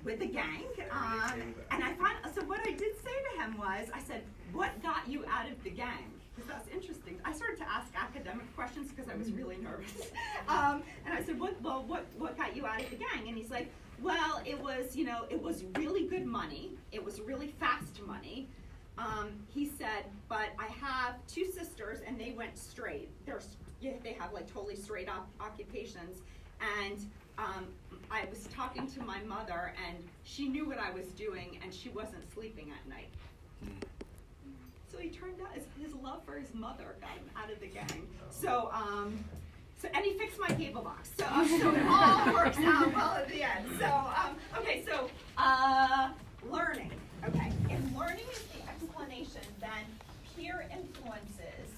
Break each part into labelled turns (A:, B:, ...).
A: with the gang. And I found, so what I did say to him was, I said, what got you out of the gang? Because that's interesting. I started to ask academic questions because I was really nervous. And I said, what got you out of the gang? And he's like, well, it was, you know, it was really good money. It was really fast money. He said, but I have two sisters and they went straight. They have like totally straight occupations. And I was talking to my mother and she knew what I was doing and she wasn't sleeping at night. So he turned out his love for his mother got him out of the gang. So and he fixed my cable box. So it all works out well at the end. So okay, so learning. Okay, if learning is the explanation, then peer influences,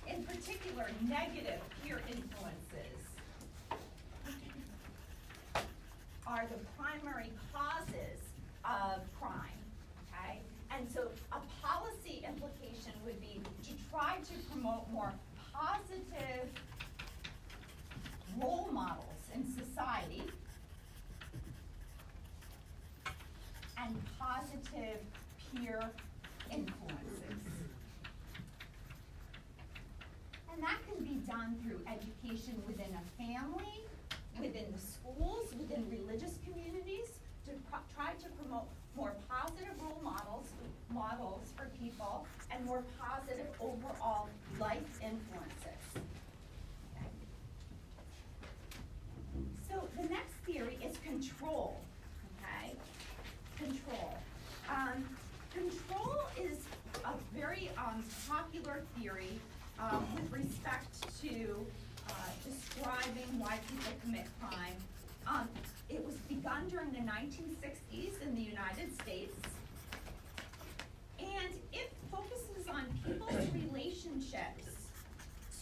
A: in particular negative peer influences, are the primary causes of crime. Okay, and so a policy implication would be to try to promote more positive role models in society and positive peer influences. And that can be done through education within a family, within the schools, within religious communities, to try to promote more positive role models for people and more positive overall life influences. Okay. So the next theory is control. Okay, control. Control is a very popular theory with respect to describing why people commit crime. It was begun during the 1960s in the United States, and it focuses on people's relationships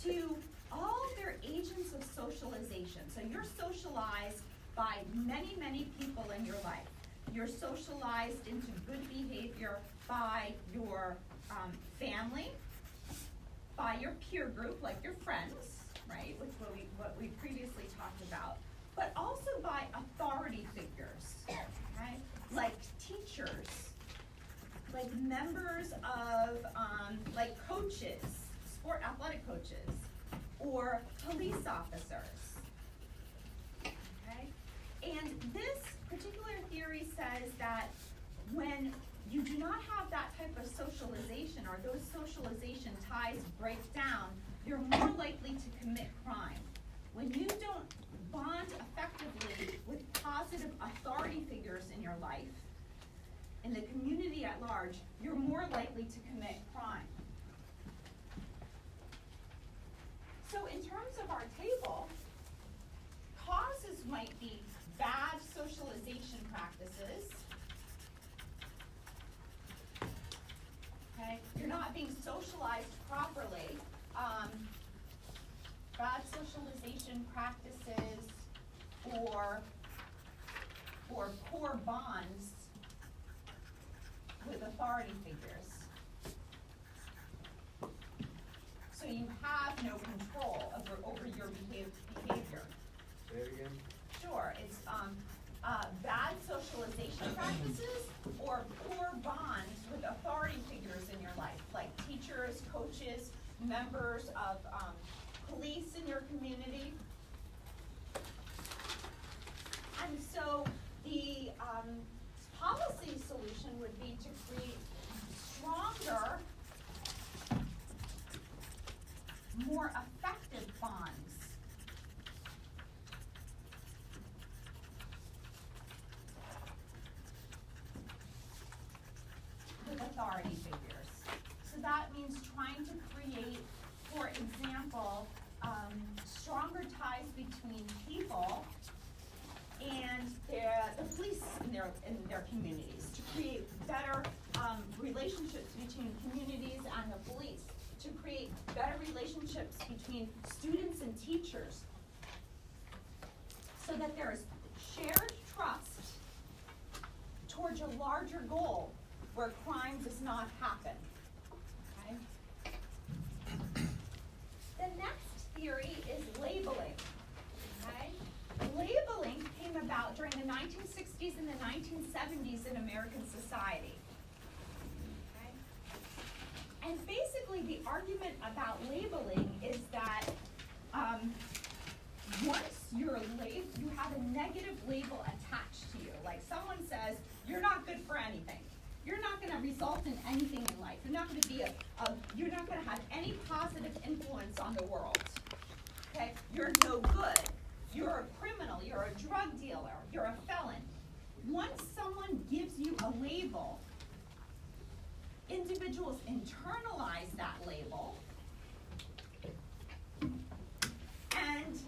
A: to all their agents of socialization. So you're socialized by many, many people in your life. You're socialized into good behavior by your family, by your peer group, like your friends, right, which what we previously talked about, but also by authority figures, okay, like teachers, like members of, like coaches, athletic coaches, or police officers, okay? And this particular theory says that when you do not have that type of socialization, or those socialization ties break down, you're more likely to commit crime. When you don't bond effectively with positive authority figures in your life, in the community at large, you're more likely to commit crime. So in terms of our table, causes might be bad socialization practices. Okay, you're not being socialized properly. Bad socialization practices or poor bonds with authority figures. So you have no control over your behavior.
B: Say it again.
A: Sure, it's bad socialization practices or poor bonds with authority figures in your life, like teachers, coaches, members of police in your community. And so the policy solution would be to create stronger, more effective bonds with authority figures. So that means trying to create, for example, stronger ties between people and the police in their communities, to create better relationships between communities and the police, to create better relationships between students and teachers, so that there is shared trust towards a larger goal where crime does not happen. Okay? The next theory is labeling. Okay? Labeling came about about during the 1960s and the 1970s in American society. Okay? And basically the argument about labeling is that once you have a negative label attached to you, like someone says, you're not good for anything. You're not going to result in anything in life. You're not going to be you're not going to have any positive influence on the world. Okay? You're no good. You're a criminal. You're a drug dealer. You're a felon. Once someone gives you a label, individuals internalize that label and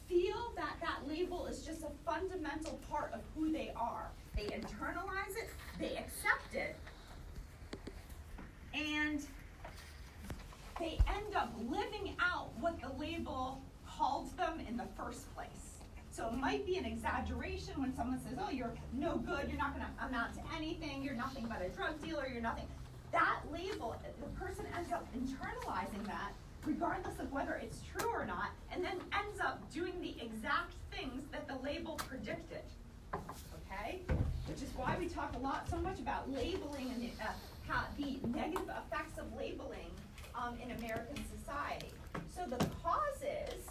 A: feel that that label is just a fundamental part of who they are. They internalize it, they accept it, and they end up living out what the label called them in the first place. So it might be an exaggeration when someone says, oh, you're no good, you're not going to amount to anything, you're nothing but a drug dealer, you're nothing. That label, the person ends up internalizing that, regardless of whether it's true or not, and then ends up doing the exact things that the label predicted. Okay? Which is why we talk so much about labeling and the negative effects of labeling in American society. So the causes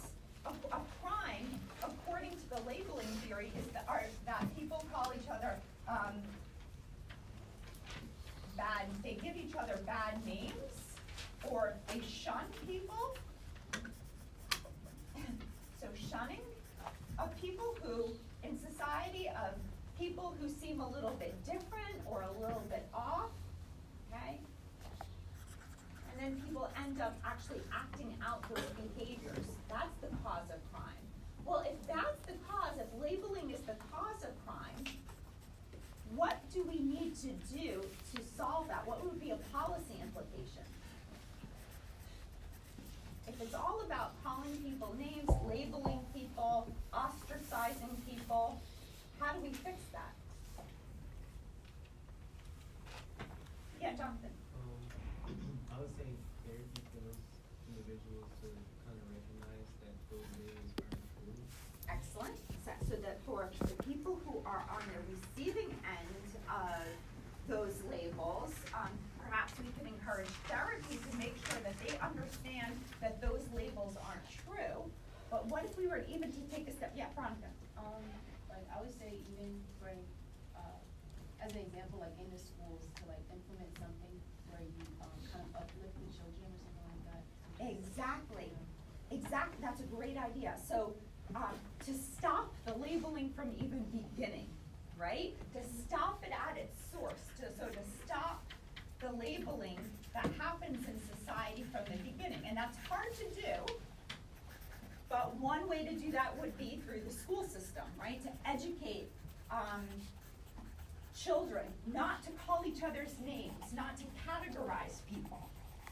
A: of crime, according to the labeling theory, are that people call each other bad. They give each other bad names, or they shun people. So shunning of people who, in society, of people who seem a little bit different or a little bit off, okay? And then people end up actually acting out those behaviors. That's the cause of crime. Well, if that's the cause, if labeling is the cause of crime, what do we need to do to solve that? What would be a policy implication? If it's all about calling people names, labeling people, ostracizing people, how do we fix that? Yeah, Jonathan.
B: I would say therapy for those individuals to kind of recognize that those names aren't true.
A: Excellent. So that for the people who are on the receiving end of those labels, perhaps we can encourage therapy to make sure that they understand that those labels aren't true. But what if we were even to take a step? Yeah, Veronica.
C: Like I would say, even for as an example, like in the schools, to like implement something where you kind of uplift the children or something like that.
A: Exactly. Exactly. That's a great idea. So to stop the labeling from even beginning, right? To stop it at its source. To stop the labeling that happens in society from the beginning. And that's hard to do. But one way to do that would be through the school system, right? To educate children not to call each other's names, not to categorize people.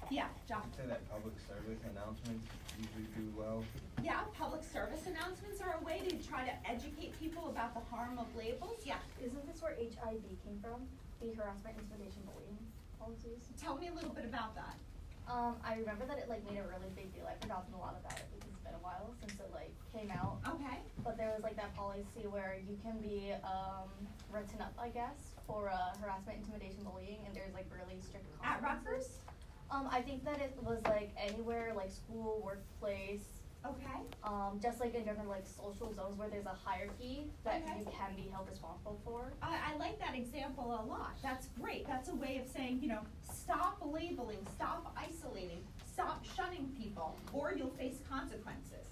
A: Yeah, John.
D: I'd say that public service announcements usually do well.
A: Yeah, public service announcements are a way to try to educate people about the harm of labels. Yeah.
E: Isn't this where HIB came from? The harassment, intimidation, bullying policies?
A: Tell me a little bit about that.
E: I remember that it like made a really big deal. I've forgotten a lot about it because it's been a while since it like came out.
A: Okay.
E: But there was like that policy where you can be written up, I guess, for harassment, intimidation, bullying, and there's like really strict
A: At
E: consequences.
A: Rutgers?
E: I think that it was like anywhere, like school, workplace,
A: Okay.
E: just like in different like social zones where there's a hierarchy that
A: Okay.
E: you can be held responsible for.
A: I like that example a lot. That's great. That's a way of saying, stop labeling, stop isolating, stop shunning people, or you'll face consequences.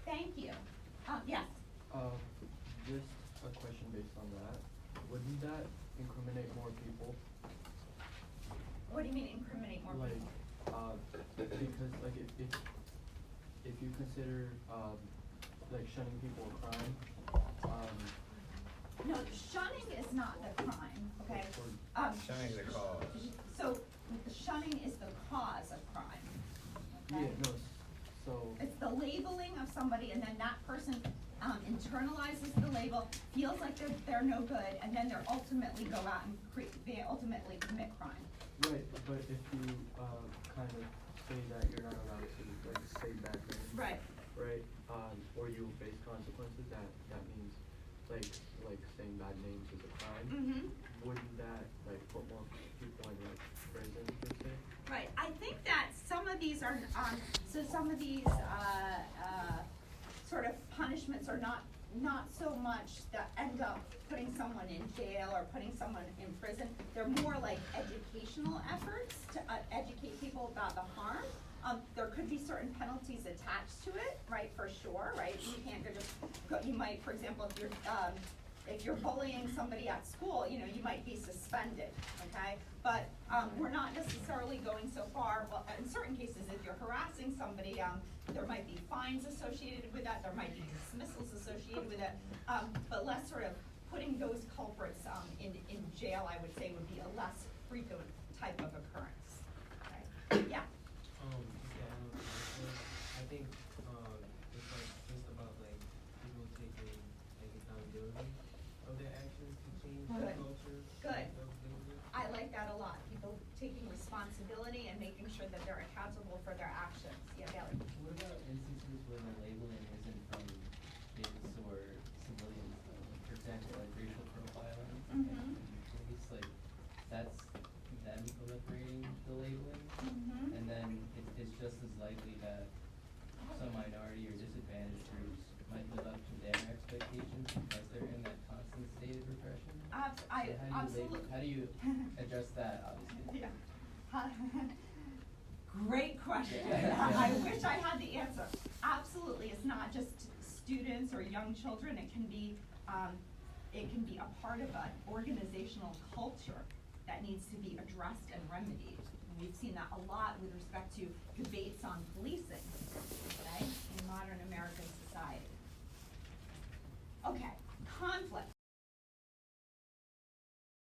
A: Thank you. Yes.
F: Just a question based on that. Wouldn't that incriminate more people?
A: What do you mean incriminate more
F: Like,
A: people?
F: because like if you consider like shunning people a crime,
A: No, shunning is not the crime, okay?
D: Shunning the cause.
A: So shunning is the cause of crime, okay?
F: yeah, no, so
A: It's the labeling of somebody, and then that person internalizes the label, feels like they're no good, and then they're ultimately go out and they ultimately commit crime.
F: right, but if you kind of say that you're not allowed to like say bad things,
A: Right.
F: right, or you will face consequences, that means, like saying bad names is a crime.
A: Mm-hmm.
F: Wouldn't that, like, put more people in, like, prison, per se?
A: Right, I think that some of these are, so some of these, sort of punishments are not so much that end up putting someone in jail or putting someone in prison. They're more like educational efforts to educate people about the harm. There could be certain penalties attached to it, right, for sure, right? You can't you might, for example, if you're bullying somebody at school, you might be suspended, okay? But, we're not necessarily going so far, well, in certain cases, if you're harassing somebody, there might be fines associated with that, there might be dismissals associated with it, but less sort of putting those culprits, in jail, I would say, would be a less frequent type of occurrence, okay? Yeah?
B: I think, it's like, just about like, people taking, like, accountability of their actions to change the
A: Good.
B: culture.
A: Good.
B: of labeling.
A: I like that a lot, people taking responsibility and making sure that they're accountable for their actions. Yeah, Bailey?
G: What about instances where the labeling isn't from kids or civilians, though? For example, like racial profiling
A: Mhm.
G: and police, like, that's them proliferating the labeling?
A: Mhm.
G: And then it's just as likely that some minority or disadvantaged groups might live up to their expectations because they're in that constant state of repression?
A: Absolutely.
G: How do you address that, obviously?
A: Yeah. Great question.
G: Yeah.
A: I wish I had the answer. Absolutely, it's not just students or young children, it can be a part of an organizational culture that needs to be addressed and remedied. And we've seen that a lot with respect to debates on policing, okay, in modern American society. Okay, conflict.